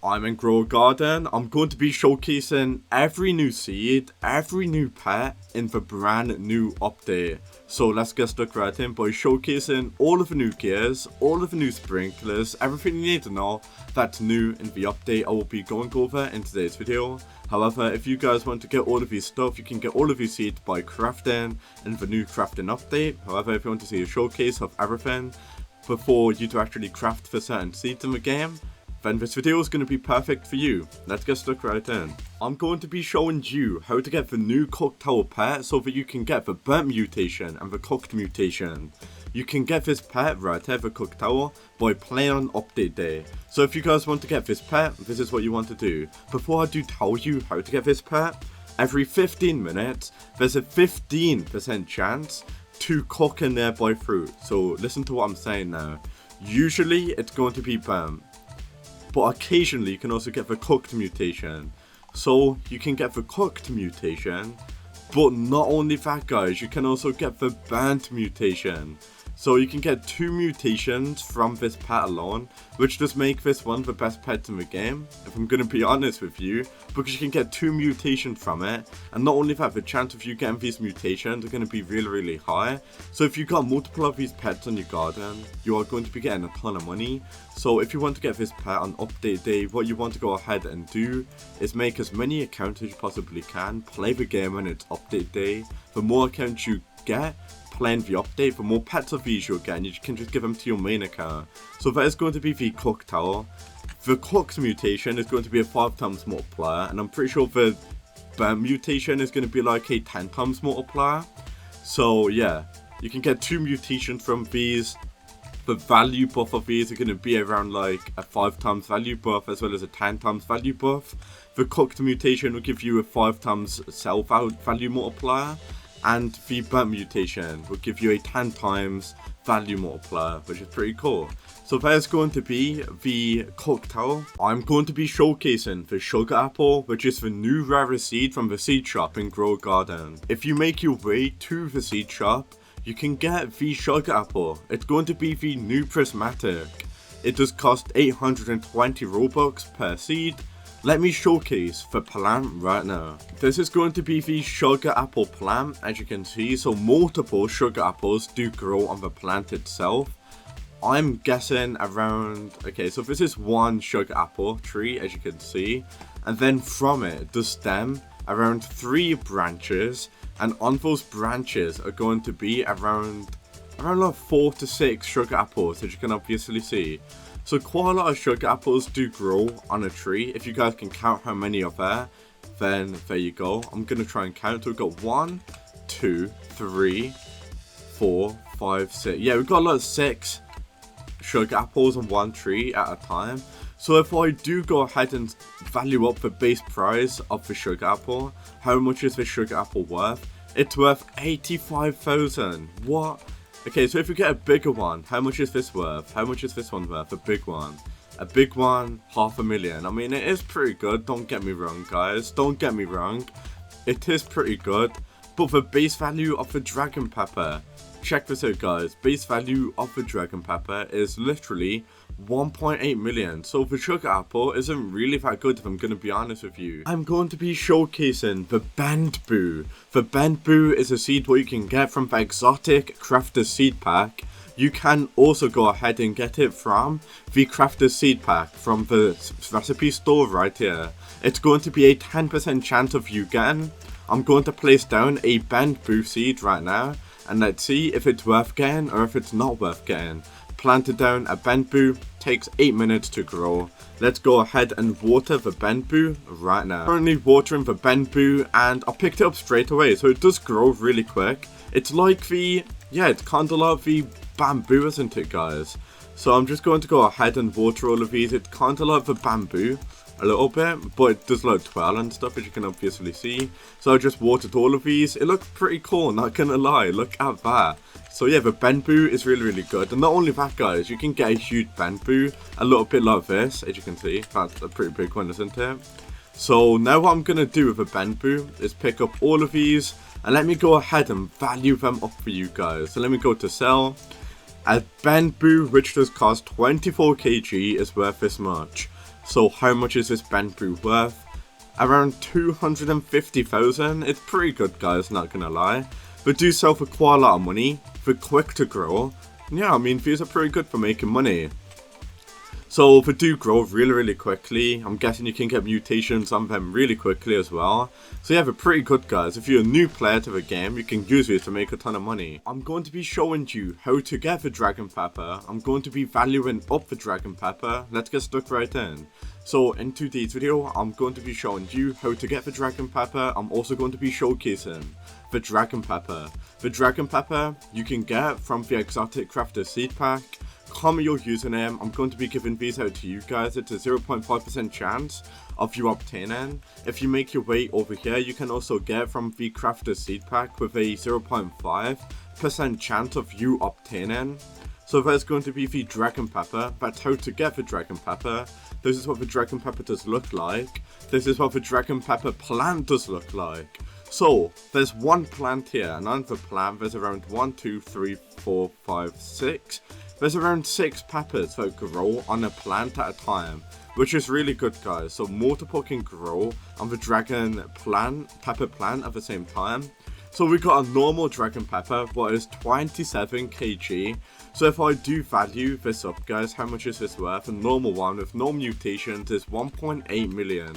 I'm in Grow Garden. I'm going to be showcasing every new seed, every new pet in the brand new update. So let's get stuck right in by showcasing all of the new gears, all of the new sprinklers, everything you need to know that's new in the update I will be going over in today's video. However, if you guys want to get all of these stuff, you can get all of these seeds by crafting in the new crafting update. However, if you want to see a showcase of everything before you to actually craft for certain seeds in the game, then this video is going to be perfect for you. Let's get stuck right in. I'm going to be showing you how to get the new cooked tower pet so that you can get the burnt mutation and the cooked mutation. You can get this pet right here, the cooked tower, by playing on update day. So if you guys want to get this pet, this is what you want to do. Before I do tell you how to get this pet, every 15 minutes, there's a 15% chance to cook a nearby fruit. So listen to what I'm saying now. Usually it's going to be burnt, but occasionally you can also get the cooked mutation. So you can get the cooked mutation, but not only that guys, you can also get the burnt mutation. So you can get 2 mutations from this pet alone, which does make this one of the best pets in the game, if I'm going to be honest with you, because you can get 2 mutations from it, and not only that, the chance of you getting these mutations are going to be really high. So if you got multiple of these pets on your garden, you are going to be getting a ton of money. So if you want to get this pet on update day, what you want to go ahead and do is make as many accounts as you possibly can, play the game when it's update day. The more accounts you get playing the update, the more pets of these you'll get, and you can just give them to your main account. So that is going to be the cooked tower. The cooked mutation is going to be a 5 times multiplier, and I'm pretty sure the burnt mutation is going to be like a 10 times multiplier. So yeah, you can get 2 mutations from these. The value buff of these are going to be around like a 5 times value buff as well as a 10 times value buff. The cooked mutation will give you a 5 times cell value multiplier, and the burnt mutation will give you a 10 times value multiplier, which is pretty cool. So there's going to be the cooked tower. I'm going to be showcasing the sugar apple, which is the new rarest seed from the seed shop in Grow Garden. If you make your way to the seed shop, you can get the sugar apple. It's going to be the new prismatic. It does cost 820 Robux per seed. Let me showcase the plant right now. This is going to be the sugar apple plant, as you can see. So multiple sugar apples do grow on the plant itself. I'm guessing around, okay, so this is one sugar apple tree, as you can see. And then from it, the stem, around 3 branches. And on those branches are going to be around like 4 to 6 sugar apples, as you can obviously see. So quite a lot of sugar apples do grow on a tree. If you guys can count how many are there, then there you go. I'm going to try and count. We've got 1, 2, 3, 4, 5, 6. Yeah, we've got like 6 sugar apples on one tree at a time. So if I do go ahead and value up the base price of the sugar apple, how much is the sugar apple worth? It's worth 85,000. What? Okay, so if you get a bigger one, how much is this worth? How much is this one worth? A big one. A big one, 500,000. I mean, it is pretty good. Don't get me wrong, guys. Don't get me wrong. It is pretty good. But the base value of the dragon pepper, check this out, guys. Base value of the dragon pepper is literally 1.8 million. So the sugar apple isn't really that good, if I'm going to be honest with you. I'm going to be showcasing the bamboo. The bamboo is a seed what you can get from the exotic crafter seed pack. You can also go ahead and get it from the crafter seed pack from the recipe store right here. It's going to be a 10% chance of you getting. I'm going to place down a bamboo seed right now, and let's see if it's worth getting or if it's not worth getting. Planted down a bamboo, takes 8 minutes to grow. Let's go ahead and water the bamboo right now. Currently watering the bamboo, and I picked it up straight away, so it does grow really quick. It's like the, yeah, it's kind of like the bamboo, isn't it, guys? So I'm just going to go ahead and water all of these. It's kind of like the bamboo a little bit, but it does like twirl and stuff, as you can obviously see. So I just watered all of these. It looks pretty cool, not gonna lie. Look at that. So yeah, the bamboo is really good. And not only that, guys, you can get a huge bamboo, a little bit like this, as you can see. That's a pretty big one, isn't it? So now what I'm gonna do with the bamboo is pick up all of these, and let me go ahead and value them up for you guys. So let me go to sell. A bamboo which does cost 24 kg is worth this much. So how much is this bamboo worth? Around 250,000. It's pretty good, guys, not gonna lie. But do sell for quite a lot of money. For quick to grow. Yeah, I mean, these are pretty good for making money. So if they do grow really quickly, I'm guessing you can get mutations on them really quickly as well. So yeah, they're pretty good, guys. If you're a new player to the game, you can use it to make a ton of money. I'm going to be showing you how to get the dragon pepper. I'm going to be valuing up the dragon pepper. Let's get stuck right in. So in today's video, I'm going to be showing you how to get the dragon pepper. I'm also going to be showcasing the dragon pepper. The dragon pepper you can get from the exotic crafter seed pack. Comment your username. I'm going to be giving these out to you guys. It's a 0.5% chance of you obtaining. If you make your way over here, you can also get from the crafter seed pack with a 0.5% chance of you obtaining. So there's going to be the dragon pepper. That's how to get the dragon pepper. This is what the dragon pepper does look like. This is what the dragon pepper plant does look like. So there's one plant here, and on the plant there's around 1, 2, 3, 4, 5, 6. There's around 6 peppers that grow on a plant at a time, which is really good, guys. So multiple can grow on the dragon pepper plant at the same time. So we got a normal dragon pepper, what is 27 kg. So if I do value this up, guys, how much is this worth? A normal one with no mutations is 1.8 million.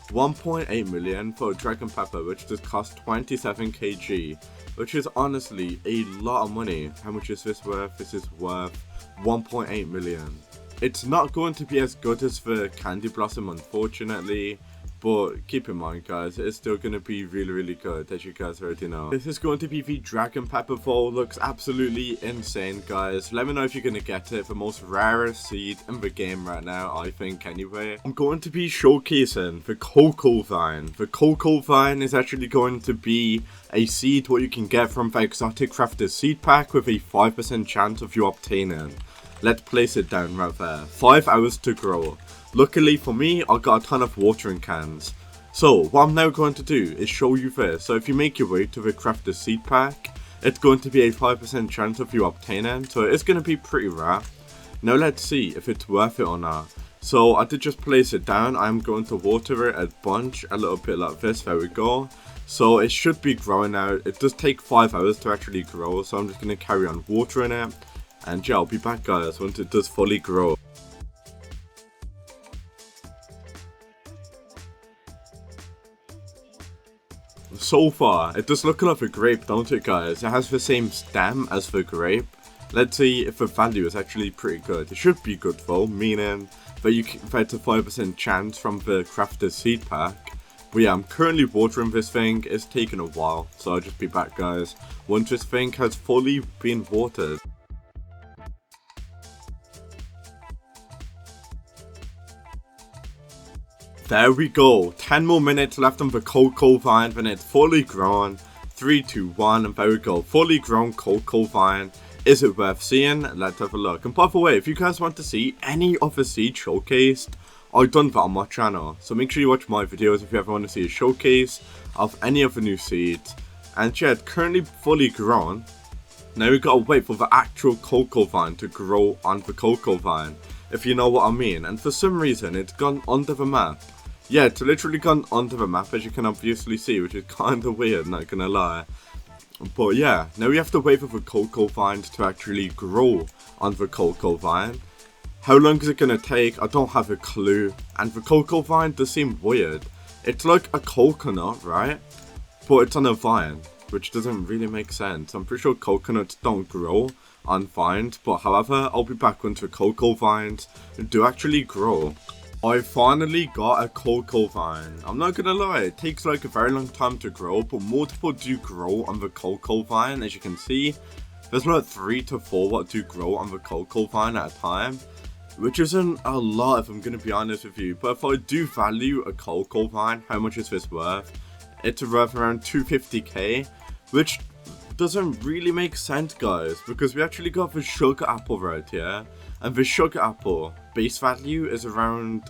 1.8 million for a dragon pepper, which does cost 27 kg, which is honestly a lot of money. How much is this worth? This is worth 1.8 million. It's not going to be as good as the candy blossom, unfortunately, but keep in mind, guys, it's still going to be really good, as you guys already know. This is going to be the dragon pepper bowl. Looks absolutely insane, guys. Let me know if you're going to get it. The most rarest seed in the game right now, I think, anyway. I'm going to be showcasing the cocoa vine. The cocoa vine is actually going to be a seed what you can get from the exotic crafter seed pack with a 5% chance of you obtaining. Let's place it down right there. 5 hours to grow. Luckily for me, I got a ton of watering cans. So what I'm now going to do is show you this. So if you make your way to the crafter seed pack, it's going to be a 5% chance of you obtaining. So it's going to be pretty rare. Now let's see if it's worth it or not. So I did just place it down. I'm going to water it a bunch, a little bit like this. There we go. So it should be growing out. It does take 5 hours to actually grow. So I'm just going to carry on watering it. And yeah, I'll be back, guys, once it does fully grow. So far, it does look like a grape, don't it, guys? It has the same stem as the grape. Let's see if the value is actually pretty good. It should be good though, meaning that you can get a 5% chance from the crafter seed pack. But yeah, I'm currently watering this thing. It's taken a while, so I'll just be back, guys, once this thing has fully been watered. There we go, 10 more minutes left on the cocoa vine when it's fully grown. 3, 2, 1, and there we go, fully grown cocoa vine. Is it worth seeing? Let's have a look. And by the way, if you guys want to see any of the seeds showcased, I've done that on my channel. So make sure you watch my videos if you ever want to see a showcase of any of the new seeds. And yeah, it's currently fully grown. Now we gotta wait for the actual cocoa vine to grow on the cocoa vine, if you know what I mean. And for some reason, it's gone under the map. Yeah, it's literally gone onto the map, as you can obviously see, which is kind of weird, not gonna lie. But yeah, now we have to wait for the cocoa vines to actually grow on the cocoa vine. How long is it gonna take? I don't have a clue. And the cocoa vine does seem weird. It's like a coconut, right? But it's on a vine, which doesn't really make sense. I'm pretty sure coconuts don't grow on vines, but however, I'll be back once the cocoa vines do actually grow. I finally got a cocoa vine. I'm not gonna lie, it takes like a very long time to grow, but multiple do grow on the cocoa vine. As you can see, there's like 3 to 4 what do grow on the cocoa vine at a time, which isn't a lot if I'm gonna be honest with you. But if I do value a cocoa vine, how much is this worth? It's worth around 250k, which doesn't really make sense, guys, because we actually got the sugar apple right here, and the sugar apple base value is around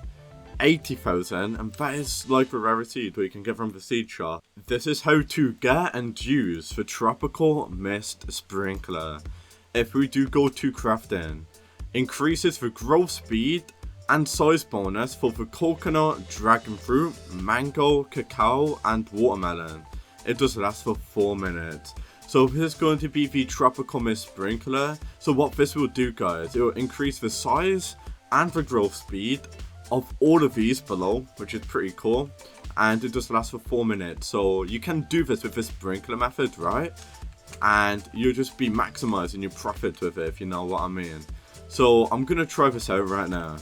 80,000, and that is like the rare seed what you can get from the seed shop. This is how to get and use the tropical mist sprinkler. If we do go to crafting, increases the growth speed and size bonus for the coconut, dragon fruit, mango, cacao, and watermelon. It does last for 4 minutes. So this is going to be the tropical mist sprinkler. So what this will do, guys, it will increase the size and the growth speed of all of these below, which is pretty cool. And it does last for 4 minutes. So you can do this with the sprinkler method, right? And you'll just be maximizing your profit with it, if you know what I mean. So I'm gonna try this out right now.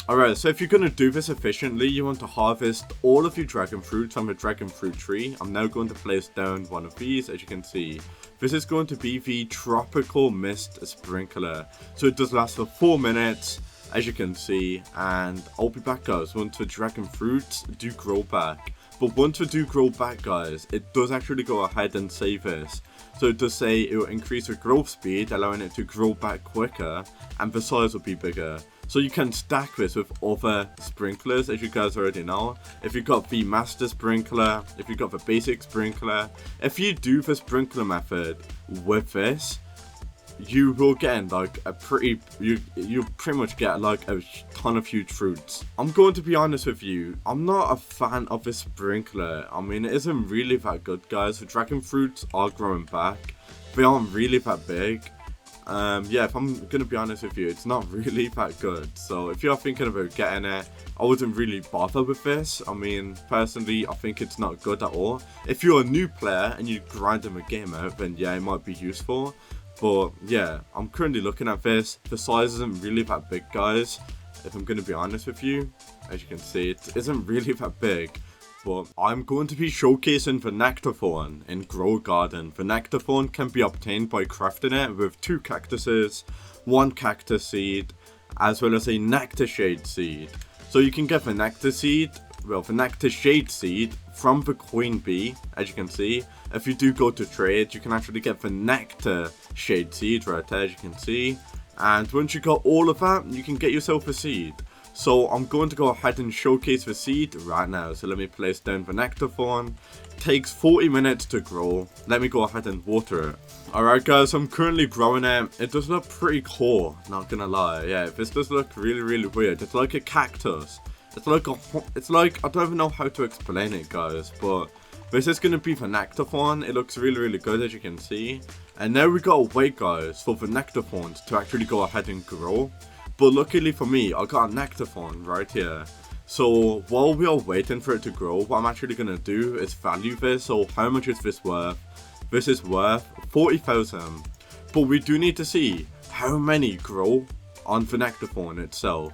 Alright, so if you're gonna do this efficiently, you want to harvest all of your dragon fruits from the dragon fruit tree. I'm now going to place down one of these, as you can see. This is going to be the tropical mist sprinkler. So it does last for 4 minutes, as you can see, and I'll be back, guys, once the dragon fruits do grow back. But once they do grow back, guys, it does actually go ahead and say this. So it does say it will increase the growth speed, allowing it to grow back quicker, and the size will be bigger. So you can stack this with other sprinklers, as you guys already know. If you got the master sprinkler, if you got the basic sprinkler, if you do the sprinkler method with this, you will get like a pretty, you pretty much get like a ton of huge fruits. I'm going to be honest with you, I'm not a fan of the sprinkler. I mean, it isn't really that good, guys. The dragon fruits are growing back. They aren't really that big. Yeah, if I'm gonna be honest with you, it's not really that good. So if you're thinking about getting it, I wouldn't really bother with this. I mean, personally, I think it's not good at all. If you're a new player and you grind them a game out, then yeah, it might be useful. But yeah, I'm currently looking at this. The size isn't really that big, guys. If I'm gonna be honest with you, as you can see, it isn't really that big. But I'm going to be showcasing the Nectaporn in Grow Garden. The Nectaporn can be obtained by crafting it with 2 cactuses, 1 cactus seed, as well as a nectar shade seed. So you can get the nectar seed, well, the nectar shade seed from the queen bee, as you can see. If you do go to trade, you can actually get the nectar shade seed right there, as you can see. And once you got all of that, you can get yourself a seed. So I'm going to go ahead and showcase the seed right now. So let me place down the Nectaporn. Takes 40 minutes to grow. Let me go ahead and water it. Alright, guys, I'm currently growing it. It does look pretty cool, not gonna lie. Yeah, this does look really weird. It's like a cactus. It's like I don't even know how to explain it, guys, but this is gonna be the Nectaporn. It looks really good, as you can see. And now we gotta wait, guys, for the Nectaporns to actually go ahead and grow. But luckily for me, I got a Nectaporn right here. So while we are waiting for it to grow, what I'm actually going to do is value this. So how much is this worth? This is worth 40,000. But we do need to see how many grow on the Nectaporn itself.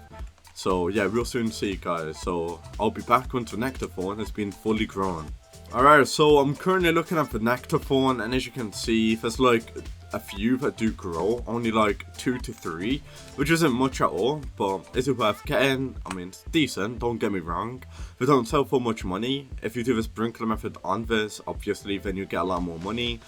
So yeah, we'll soon see, guys. So I'll be back once the Nectaporn has been fully grown. Alright, so I'm currently looking at the Nectaporn, and as you can see, there's like a few that do grow, only like 2 to 3, which isn't much at all, but is it worth getting? I mean, it's decent, don't get me wrong. They don't sell for much money. If you do the sprinkler method on this, obviously then you get a lot more money.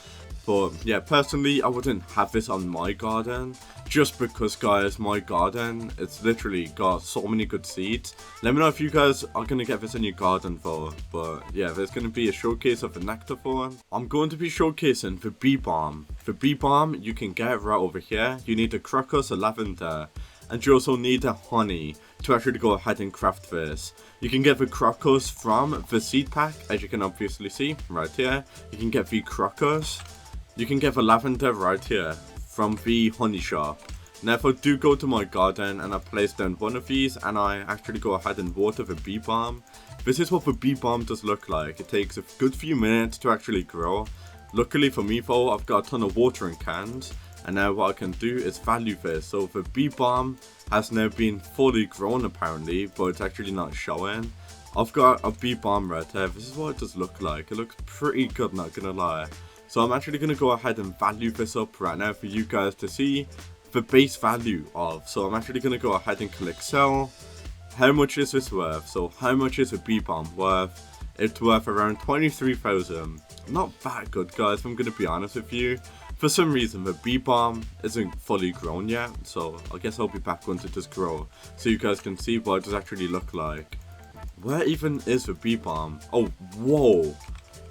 But yeah, personally, I wouldn't have this on my garden, just because, guys, my garden, it's literally got so many good seeds. Let me know if you guys are going to get this in your garden though. But yeah, there's going to be a showcase of the Nectaporn. I'm going to be showcasing the bee balm. The bee balm you can get right over here. You need a crocus, a lavender, and you also need a honey to actually go ahead and craft this. You can get the crocus from the seed pack, as you can obviously see right here. You can get the crocus. You can get the lavender right here from the honey shop. Now if I do go to my garden and I place down one of these and I actually go ahead and water the bee balm, this is what the bee balm does look like. It takes a good few minutes to actually grow. Luckily for me though, I've got a ton of watering cans, and now what I can do is value this. So the bee balm has now been fully grown apparently, but it's actually not showing. I've got a bee balm right there. This is what it does look like. It looks pretty good, not gonna lie. So I'm actually going to go ahead and value this up right now for you guys to see the base value of. So I'm actually going to go ahead and click sell. How much is this worth? So how much is a bee balm worth? It's worth around 23,000. Not that good, guys, if I'm going to be honest with you. For some reason the bee balm isn't fully grown yet. So I guess I'll be back once it does grow, so you guys can see what it does actually look like. Where even is the bee balm? Oh, whoa.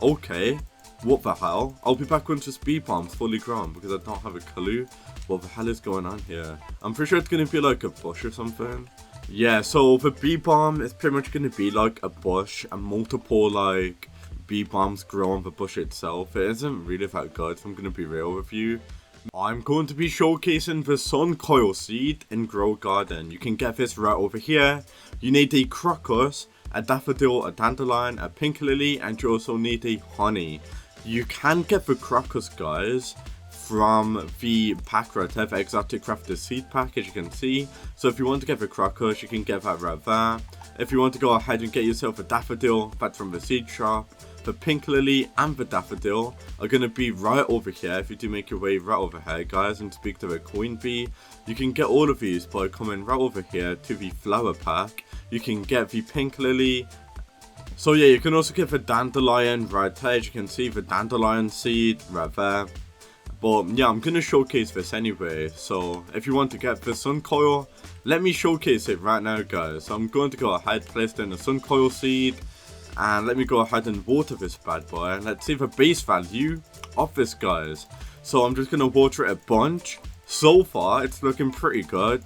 Okay. What the hell? I'll be back once this bee balm's fully grown, because I don't have a clue what the hell is going on here. I'm pretty sure it's going to be like a bush or something. Yeah, so the bee balm is pretty much going to be like a bush and multiple like bee balms grow on the bush itself. It isn't really that good, if I'm going to be real with you. I'm going to be showcasing the sun coil seed in Grow Garden. You can get this right over here. You need a crocus, a daffodil, a dandelion, a pink lily, and you also need a honey. You can get the crocus, guys, from the pack right there, the exotic crafted seed pack, as you can see. So if you want to get the crocus, you can get that right there. If you want to go ahead and get yourself a daffodil, that's from the seed shop. The pink lily and the daffodil are going to be right over here. If you do make your way right over here, guys, and speak to the queen bee, you can get all of these by coming right over here to the flower pack. You can get the pink lily. So yeah, you can also get the dandelion right there. As you can see, the dandelion seed right there. But yeah, I'm going to showcase this anyway. So if you want to get the sun coil, let me showcase it right now, guys. So I'm going to go ahead, place down the sun coil seed. And let me go ahead and water this bad boy. And let's see the base value of this, guys. So I'm just going to water it a bunch. So far, it's looking pretty good.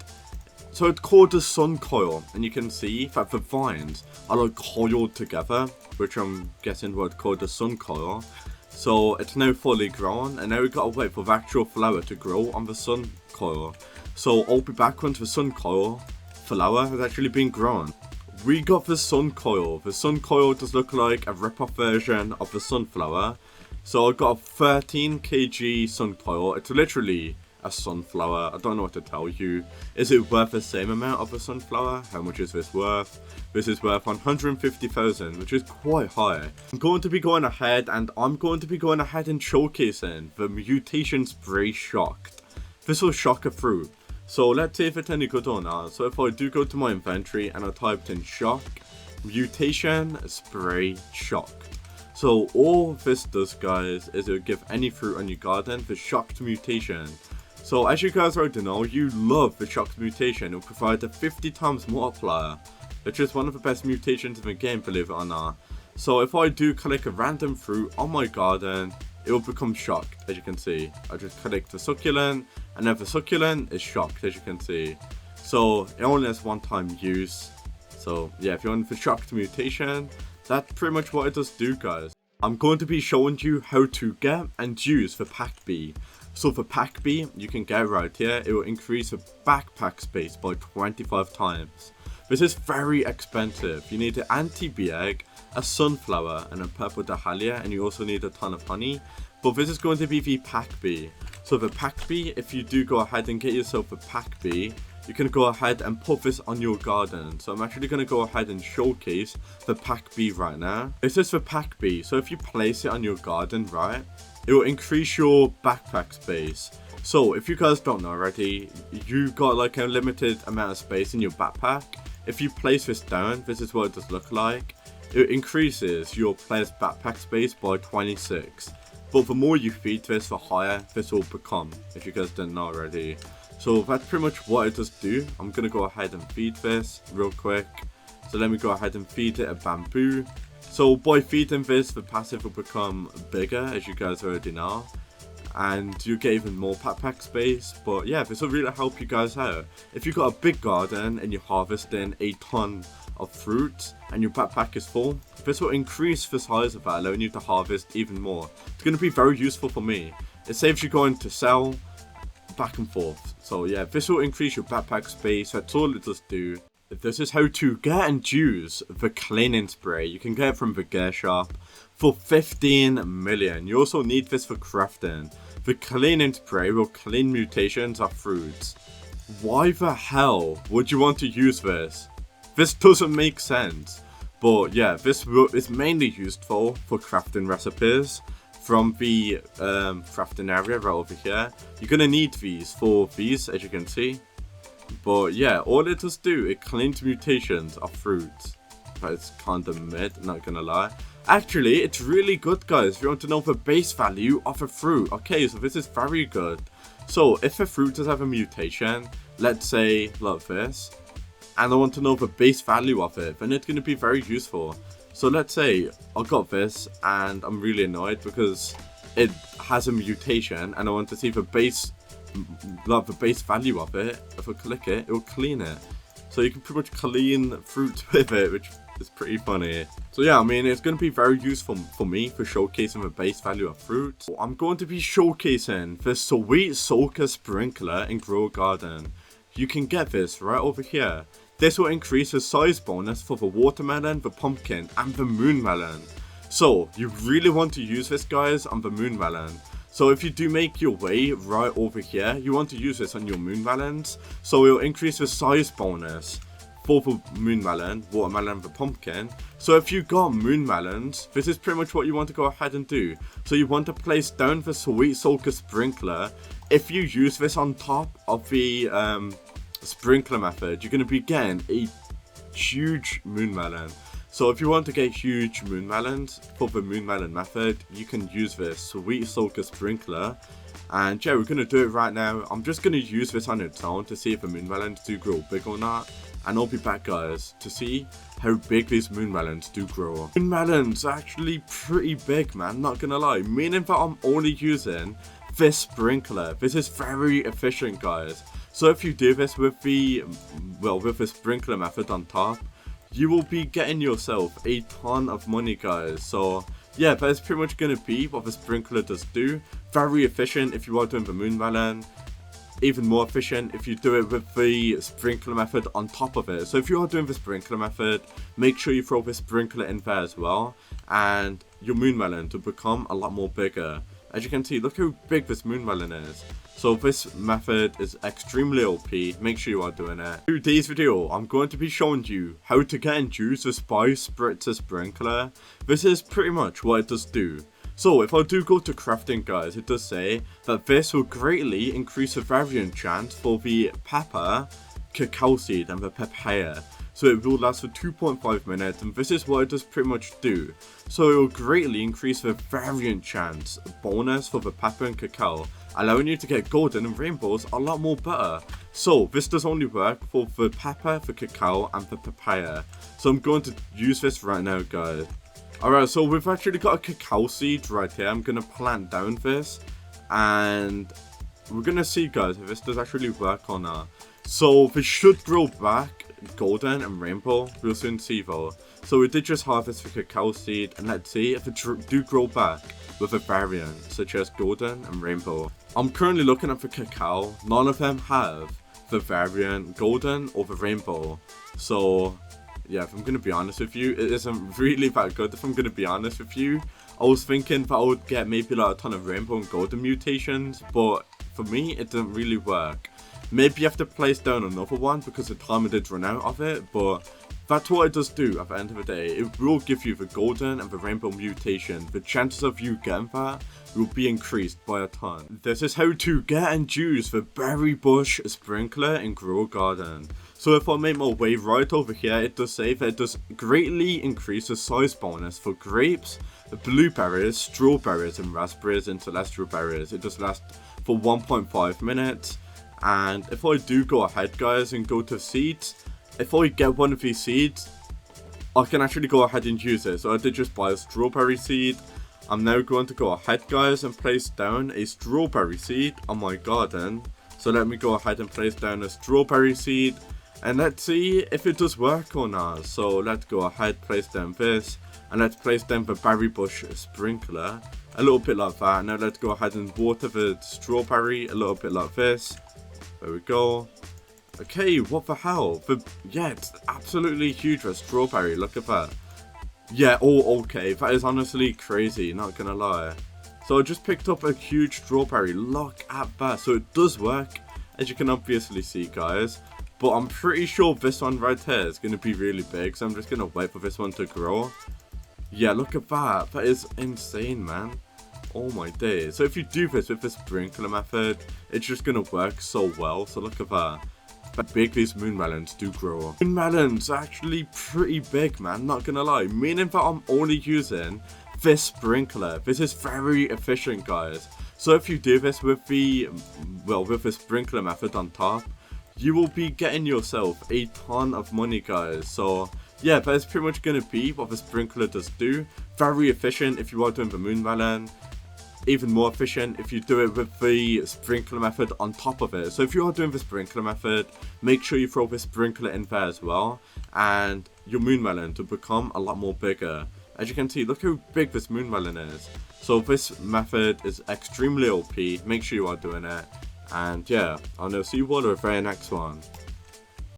So it's called the sun coil. And you can see that the vines are like coiled together, which I'm guessing what called the sun coil. So it's now fully grown. And now we've got to wait for the actual flower to grow on the sun coil. So I'll be back once the sun coil flower has actually been grown. We got the sun coil. The sun coil does look like a rip-off version of the sunflower. So I got a 13 kg sun coil. It's literally a sunflower. I don't know what to tell you. Is it worth the same amount of a sunflower? How much is this worth? This is worth 150,000, which is quite high. I'm going to be going ahead and showcasing the mutation spray shocked. This will shock a fruit. So let's see if it's any good or not. So if I do go to my inventory and I typed in shock, mutation, spray, shocked. So all this does, guys, is it will give any fruit on your garden the shocked mutation. So as you guys already know, you love the shocked mutation. It will provide a 50 times multiplier, which is one of the best mutations in the game, believe it or not. So if I do collect a random fruit on my garden, it will become shocked, as you can see. I just collect the succulent, and then the succulent is shocked, as you can see. So it only has one time use. So yeah, if you want the shocked mutation, that's pretty much what it does do, guys. I'm going to be showing you how to get and use the pack bee. So for pack bee, you can get right here. It will increase the backpack space by 25 times. This is very expensive. You need an anti-bee egg, a sunflower, and a purple dahlia, and you also need a ton of honey. But this is going to be the pack bee. So the pack bee, if you do go ahead and get yourself a pack bee, you can go ahead and put this on your garden. So I'm actually going to go ahead and showcase the pack bee right now. This is the pack bee. So if you place it on your garden, right, it will increase your backpack space. So if you guys don't know already, you got like a limited amount of space in your backpack. If you place this down, this is what it does look like. It increases your player's backpack space by 26. But the more you feed this, the higher this will become, if you guys didn't know already. So that's pretty much what it does do. I'm going to go ahead and feed this real quick. So let me go ahead and feed it a bamboo. So by feeding this, the passive will become bigger, as you guys already know. And you get even more backpack space. But yeah, this will really help you guys out. If you've got a big garden and you're harvesting a ton of fruit and your backpack is full, this will increase the size of that, allowing you to harvest even more. It's going to be very useful for me. It saves you going to sell back and forth. So yeah, this will increase your backpack space. That's all it does do. This is how to get and use the cleaning spray. You can get it from the gear shop for 15 million. You also need this for crafting. The cleaning spray will clean mutations of fruits. Why the hell would you want to use this? This doesn't make sense. But yeah, this is mainly used for crafting recipes from the crafting area right over here. You're going to need these for these, as you can see. But yeah, all it does do, it cleans mutations of fruits. But it's kind of mid, not gonna lie. Actually, it's really good, guys, if you want to know the base value of a fruit. Okay, so this is very good. So if a fruit does have a mutation, let's say like this, and I want to know the base value of it, then it's going to be very useful. So let's say I got this and I'm really annoyed because it has a mutation and I want to see the base value of it. If I click it, it will clean it. So you can pretty much clean fruit with it, which is pretty funny. So yeah, I mean, it's going to be very useful for me for showcasing the base value of fruit. I'm going to be showcasing the sweet soaker sprinkler in Grow Garden. You can get this right over here. This will increase the size bonus for the watermelon, the pumpkin, and the moonmelon. So you really want to use this, guys, on the moonmelon. So if you do make your way right over here, you want to use this on your moonmelons. So it will increase the size bonus for the moonmelon, watermelon, and the pumpkin. So if you got moonmelons, this is pretty much what you want to go ahead and do. So you want to place down the sweet soaker sprinkler. If you use this on top of the sprinkler method, you're going to be getting a huge moonmelon. So if you want to get huge moonmelons for the moonmelon method, you can use this sweet soaker sprinkler. And yeah, we're going to do it right now. I'm just going to use this on its own to see if the moonmelons do grow big or not. And I'll be back, guys, to see how big these moonmelons do grow. Moonmelons are actually pretty big, man, not gonna lie. Meaning that I'm only using this sprinkler. This is very efficient, guys. So if you do this with the, with the sprinkler method on top, you will be getting yourself a ton of money, guys. So yeah, that's pretty much gonna be what the sprinkler does do. Very efficient if you are doing the moonmelon. Even more efficient if you do it with the sprinkler method on top of it. So if you are doing the sprinkler method, make sure you throw the sprinkler in there as well, and your moonmelon to become a lot more bigger. As you can see, look how big this moonmelon is. So this method is extremely OP. Make sure you are doing it. In today's video, I'm going to be showing you how to get and use the spritzer sprinkler. This is pretty much what it does do. So if I do go to crafting, guys, it does say that this will greatly increase the variant chance for the pepper, cacao seed, and the papaya. So it will last for 2.5 minutes, and this is what it does pretty much do. So it will greatly increase the variant chance bonus for the pepper and cacao, allowing you to get golden and rainbows a lot more better. So this does only work for the pepper, the cacao, and the papaya. So I'm going to use this right now, guys. Alright, so we've actually got a cacao seed right here. I'm going to plant down this, and we're going to see, guys, if this does actually work or not. So this should grow back golden and rainbow. We'll soon see though. So we did just harvest the cacao seed, and let's see if it do grow back with a variant such as golden and rainbow. I'm currently looking at the cacao. None of them have the variant golden or the rainbow. So yeah, if I'm going to be honest with you, it isn't really that good, if I'm going to be honest with you. I was thinking that I would get maybe like a ton of rainbow and golden mutations, but for me, it didn't really work. Maybe you have to place down another one because the timer did run out of it, but that's what it does do at the end of the day. It will give you the golden and the rainbow mutation. The chances of you getting that will be increased by a ton. This is how to get and use the berry bush sprinkler in Grow Garden. So if I make my way right over here, it does say that it does greatly increase the size bonus for grapes, blueberries, strawberries, and raspberries and celestial berries. It does last for 1.5 minutes. And if I do go ahead, guys, and go to seeds, if I get one of these seeds, I can actually go ahead and use it. So I did just buy a strawberry seed. I'm now going to go ahead, guys, and place down a strawberry seed on my garden. So let me go ahead and place down a strawberry seed, and let's see if it does work or not. So let's go ahead, place down this, and let's place down the berry bush sprinkler, a little bit like that. Now let's go ahead and water the strawberry a little bit like this. There we go. Okay, what the hell? Yeah, it's absolutely huge for a strawberry. Look at that. Yeah, oh, okay. That is honestly crazy, not gonna lie. So I just picked up a huge strawberry. Look at that. So it does work, as you can obviously see, guys. But I'm pretty sure this one right here is going to be really big. So I'm just going to wait for this one to grow. Yeah, look at that. That is insane, man. Oh my days. So if you do this with the sprinkler method, it's just going to work so well. So look at that. How big these moonmelons do grow. Moonmelons are actually pretty big, man. Not going to lie. Meaning that I'm only using this sprinkler. This is very efficient, guys. So if you do this with the, with the sprinkler method on top, you will be getting yourself a ton of money, guys. So yeah, that's pretty much going to be what the sprinkler does do. Very efficient if you are doing the moonmelon. even more efficient if you do it with the sprinkler method on top of it. So if you are doing the sprinkler method, make sure you throw the sprinkler in there as well, and your moon melon to become a lot more bigger. As you can see, look how big this moon melon is. So this method is extremely OP. Make sure you are doing it. And yeah, I'll see you all in the very next one.